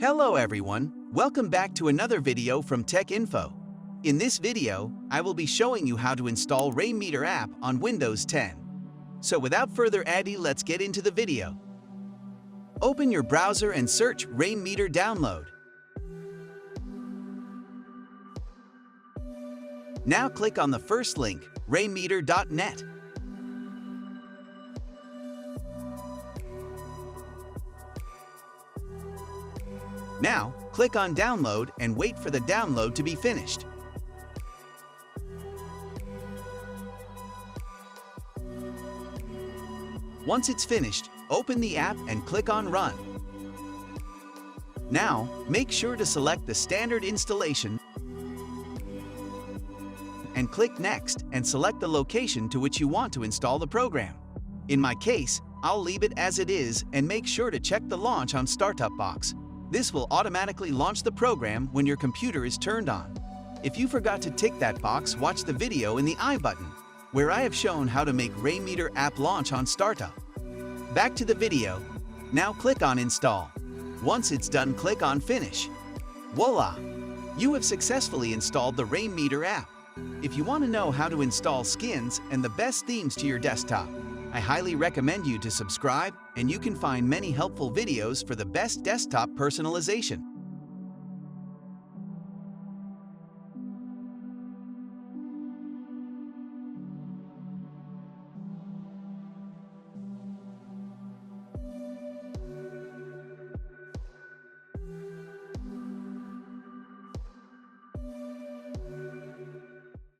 Hello everyone, welcome back to another video from Tech Info. In this video, I will be showing you how to install Rainmeter app on Windows 10. So without further ado, let's get into the video. Open your browser and search Rainmeter download. Now click on the first link, rainmeter.net. Now, click on Download and wait for the download to be finished. Once it's finished, open the app and click on Run. Now, make sure to select the standard installation and click Next and select the location to which you want to install the program. In my case, I'll leave it as it is and make sure to check the Launch on Startup box. This will automatically launch the program when your computer is turned on. If you forgot to tick that box, watch the video in the I button, where I have shown how to make Rainmeter app launch on Startup. Back to the video. Now click on Install. Once it's done, click on Finish. Voila! You have successfully installed the Rainmeter app. If you want to know how to install skins and the best themes to your desktop, I highly recommend you to subscribe, and you can find many helpful videos for the best desktop personalization.